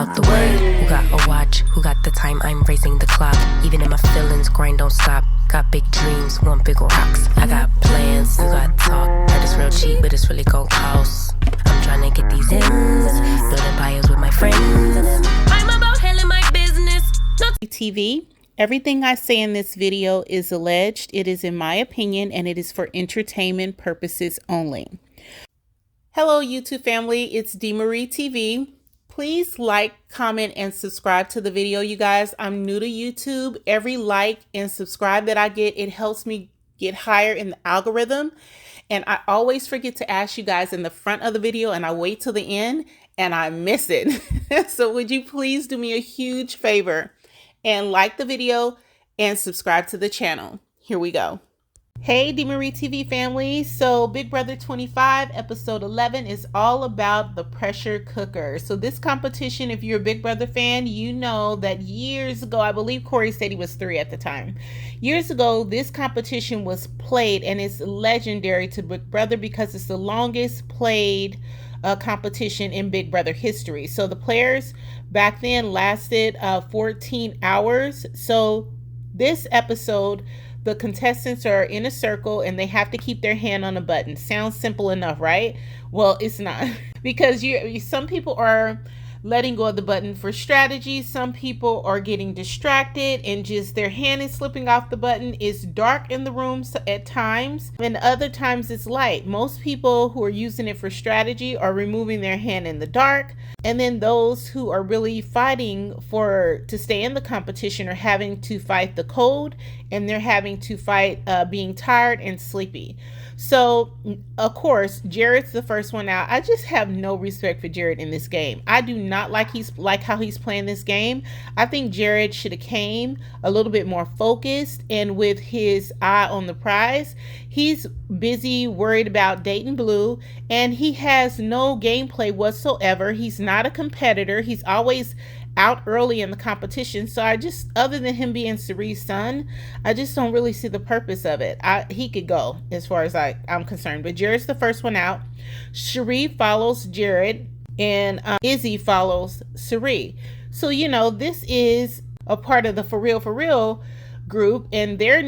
out the way. Who got a watch? Who got the time? I'm raising the clock. Even in my feelings, grind don't stop. Got big dreams, want big rocks. I got plans, you got talk. Heard it's real cheap, but it's really gon' cost. I'm trying to get these ends, build empires with my friends. I'm about handling my business. TV. Everything I say in this video is alleged. It is in my opinion, and it is for entertainment purposes only. Hello, YouTube family. It's DeMarie TV. Please like, comment, and subscribe to the video, you guys. I'm new to YouTube. Every like and subscribe that I get, it helps me get higher in the algorithm. And I always forget to ask you guys in the front of the video, and I wait till the end and I miss it. So would you please do me a huge favor and like the video and subscribe to the channel. Here we go. Hey, DeMarie TV family. So Big Brother 25 episode 11 is all about the pressure cooker. So this competition, if you're a Big Brother fan, you know that years ago, I believe Corey said he was 3 at the time. Years ago, this competition was played, and it's legendary to Big Brother because it's the longest played competition in Big Brother history. So the players back then lasted 14 hours. So this episode, the contestants are in a circle and they have to keep their hand on a button. Sounds simple enough, right? Well, it's not, because some people are letting go of the button for strategy. Some people are getting distracted and just their hand is slipping off the button. It's dark in the rooms at times, and other times it's light. Most people who are using it for strategy are removing their hand in the dark. And then those who are really fighting to stay in the competition are having to fight the cold, and they're having to fight being tired and sleepy. So, of course, Jared's the first one out. I just have no respect for Jared in this game. I do not like how he's playing this game. I think Jared should have came a little bit more focused and with his eye on the prize. He's busy worried about dating Blue, and he has no gameplay whatsoever. He's not a competitor. He's always out early in the competition. So other than him being Cirie's son, I just don't really see the purpose of it. He could go as far as I'm concerned, but Jared's the first one out. Cirie follows Jared, and Izzy follows Cirie. So, this is a part of the For Real group, and they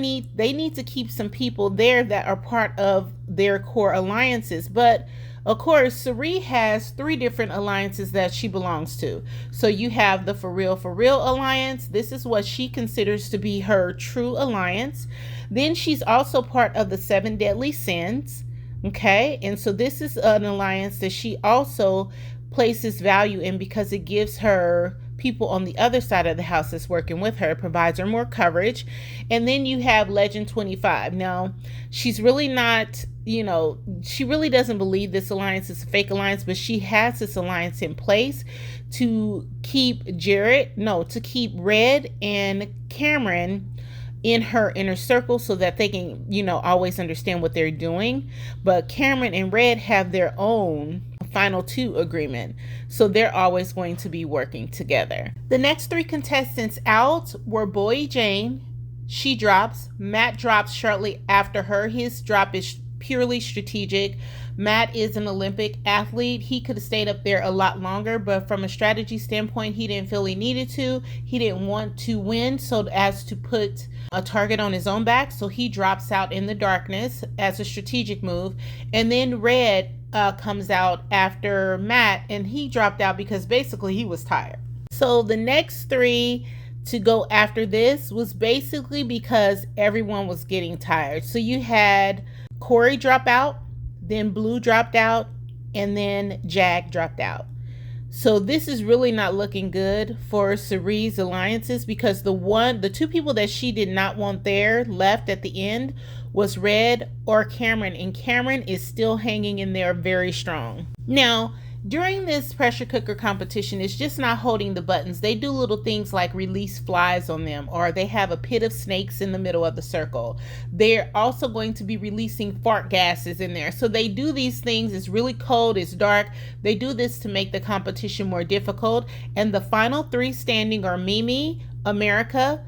need to keep some people there that are part of their core alliances. But of course, Cirie has 3 different alliances that she belongs to. So you have the For Real alliance. This is what she considers to be her true alliance. Then she's also part of the 7 Deadly Sins. Okay, and so this is an alliance that she also places value in because it gives her people on the other side of the house that's working with her, provides her more coverage. And then you have Legend 25. Now, she's really not, she really doesn't believe this alliance is a fake alliance, but she has this alliance in place to keep Red and Cameron in her inner circle so that they can, always understand what they're doing. But Cameron and Red have their own final 2 agreement, so they're always going to be working together. The next 3 contestants out were Bowie Jane. She drops. Matt drops shortly after her. His drop is purely strategic. Matt is an Olympic athlete. He could have stayed up there a lot longer, but from a strategy standpoint, he didn't feel he needed to. He didn't want to win so as to put a target on his own back, so he drops out in the darkness as a strategic move. And then Red comes out after Matt, and he dropped out because basically he was tired. So the next 3 to go after this was basically because everyone was getting tired. So you had Corey drop out, then Blue dropped out, and then Jag dropped out. So this is really not looking good for Cirie's alliances because the 2 people that she did not want there left at the end was Red or Cameron, and Cameron is still hanging in there very strong. Now, during this pressure cooker competition, it's just not holding the buttons. They do little things like release flies on them, or they have a pit of snakes in the middle of the circle. They're also going to be releasing fart gases in there. So they do these things. It's really cold. It's dark. They do this to make the competition more difficult. And the final 3 standing are Mimi, America,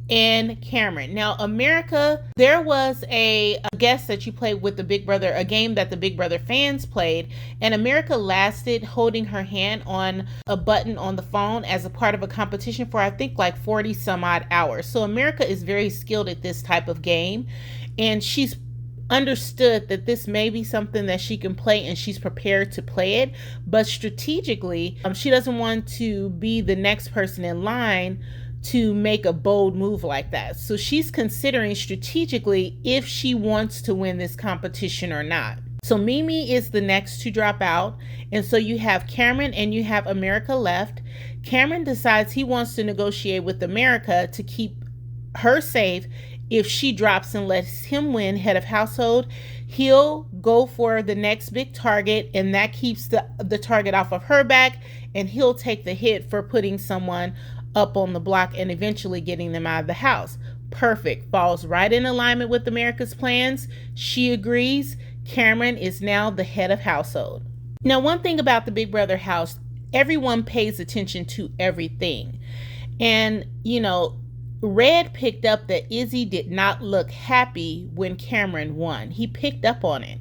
and Cameron. Now, America, there was a guest that you played with the Big Brother, a game that the Big Brother fans played, and America lasted holding her hand on a button on the phone as a part of a competition for I think like 40 some odd hours. So America is very skilled at this type of game, and she's understood that this may be something that she can play, and she's prepared to play it, but strategically, she doesn't want to be the next person in line to make a bold move like that. So she's considering strategically if she wants to win this competition or not. So Mimi is the next to drop out, and so you have Cameron and you have America left. Cameron decides he wants to negotiate with America to keep her safe. If she drops and lets him win head of household, he'll go for the next big target, and that keeps the target off of her back, and he'll take the hit for putting someone up on the block and eventually getting them out of the house. Perfect. Falls right in alignment with America's plans. She agrees. Cameron is now the head of household. Now, one thing about the Big Brother house, everyone pays attention to everything. And, you know, Red picked up that Izzy did not look happy when Cameron won. He picked up on it.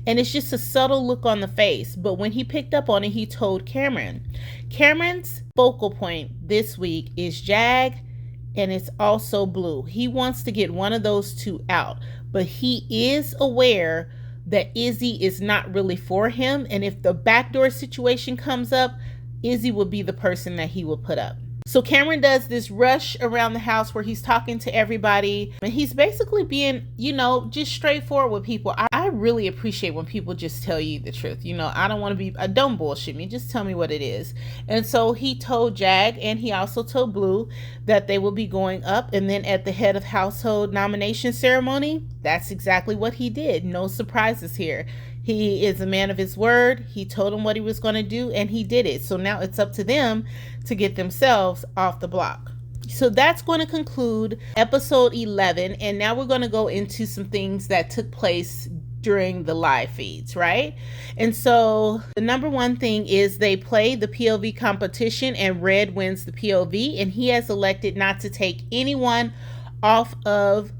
And it's just a subtle look on the face. But when he picked up on it, he told Cameron. Cameron's focal point this week is Jag, and it's also Blue. He wants to get one of those two out. But he is aware that Izzy is not really for him. And if the backdoor situation comes up, Izzy will be the person that he will put up. So Cameron does this rush around the house where he's talking to everybody, and he's basically being, you know, just straightforward with people. I really appreciate when people just tell you the truth. You know, I don't want to be, don't bullshit me. Just tell me what it is. And so he told Jag, and he also told Blue that they will be going up. And then at the head of household nomination ceremony, that's exactly what he did. No surprises here. He is a man of his word. He told him what he was going to do, and he did it. So now it's up to them to get themselves off the block. So that's going to conclude episode 11. And now we're going to go into some things that took place during the live feeds, right? And so the number one thing is they play the POV competition, and Red wins the POV, and he has elected not to take anyone off of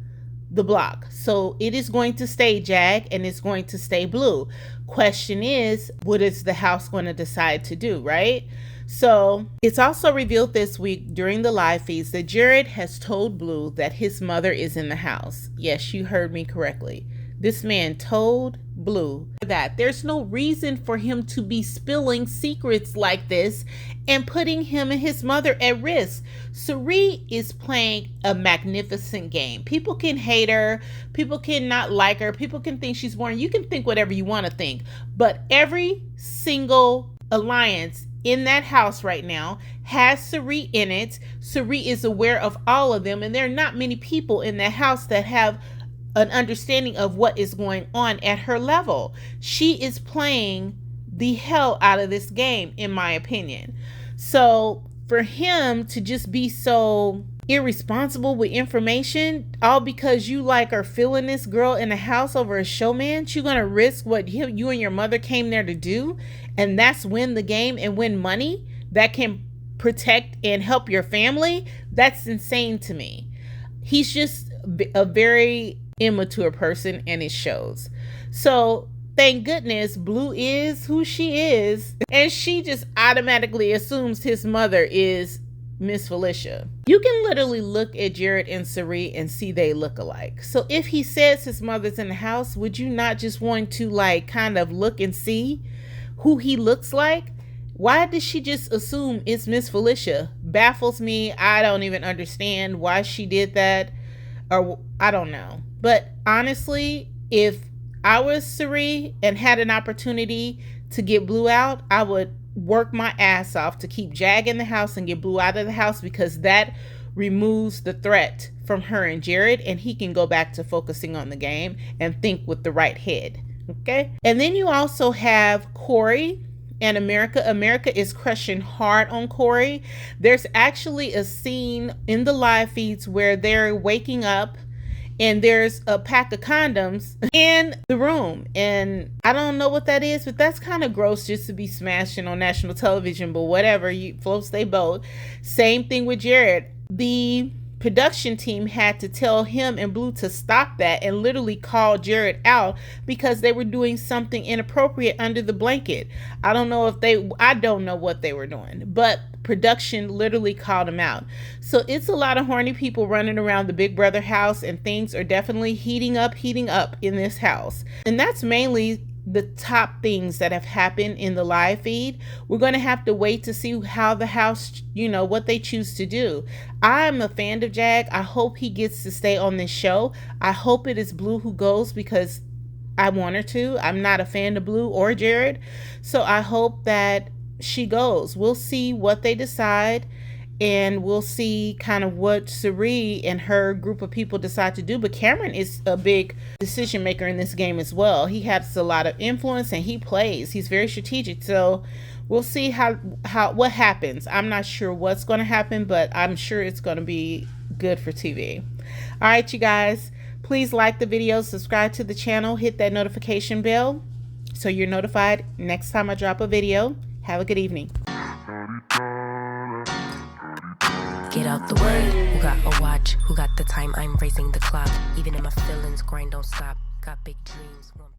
the block. So it is going to stay Jag, and it's going to stay Blue. Question is, what is the house going to decide to do, right? So it's also revealed this week during the live feeds that Jared has told Blue that his mother is in the house. Yes, you heard me correctly. This man told Blue that there's no reason for him to be spilling secrets like this and putting him and his mother at risk. Cirie is playing a magnificent game. People can hate her. People can not like her. People can think she's boring. You can think whatever you want to think. But every single alliance in that house right now has Cirie in it. Cirie is aware of all of them. And there are not many people in that house that have an understanding of what is going on at her level. She is playing the hell out of this game, in my opinion. So for him to just be so irresponsible with information, all because you like are feeling this girl in the house over a showman, you're gonna risk what you and your mother came there to do, and that's win the game and win money that can protect and help your family. That's insane to me. He's just a very immature person, and it shows. So thank goodness Blue is who she is, and she just automatically assumes his mother is Miss Felicia. You can literally look at Jared and Cirie and see they look alike. So if he says his mother's in the house, would you not just want to like kind of look and see who he looks like? Why did she just assume it's Miss Felicia? Baffles me. I don't even understand why she did that, or I don't know. But honestly, if I was Cirie and had an opportunity to get Blue out, I would work my ass off to keep Jag in the house and get Blue out of the house, because that removes the threat from her and Jared, and he can go back to focusing on the game and think with the right head. Okay? And then you also have Corey and America. America is crushing hard on Corey. There's actually a scene in the live feeds where they're waking up and there's a pack of condoms in the room. And I don't know what that is, but that's kind of gross just to be smashing on national television, but whatever, you floats they boat. Same thing with Jared. The production team had to tell him and Blue to stop that and literally call Jared out because they were doing something inappropriate under the blanket. I don't know what they were doing, but production literally called him out. So it's a lot of horny people running around the Big Brother house, and things are definitely heating up in this house. And that's mainly the top things that have happened in the live feed. We're going to have to wait to see how the house, what they choose to do. I'm a fan of Jag. I hope he gets to stay on this show. I hope it is Blue who goes because I want her to. I'm not a fan of Blue or Jared. So I hope that she goes. We'll see what they decide, and we'll see kind of what Cirie and her group of people decide to do. But Cameron is a big decision maker in this game as well. He has a lot of influence and he plays. He's very strategic. So we'll see what happens. I'm not sure what's going to happen, but I'm sure it's going to be good for TV. All right, you guys, please like the video, subscribe to the channel, hit that notification bell so you're notified next time I drop a video. Have a good evening. Get out the way. Who got a watch? Who got the time? I'm raising the clock. Even if my feelings grind don't stop. Got big dreams.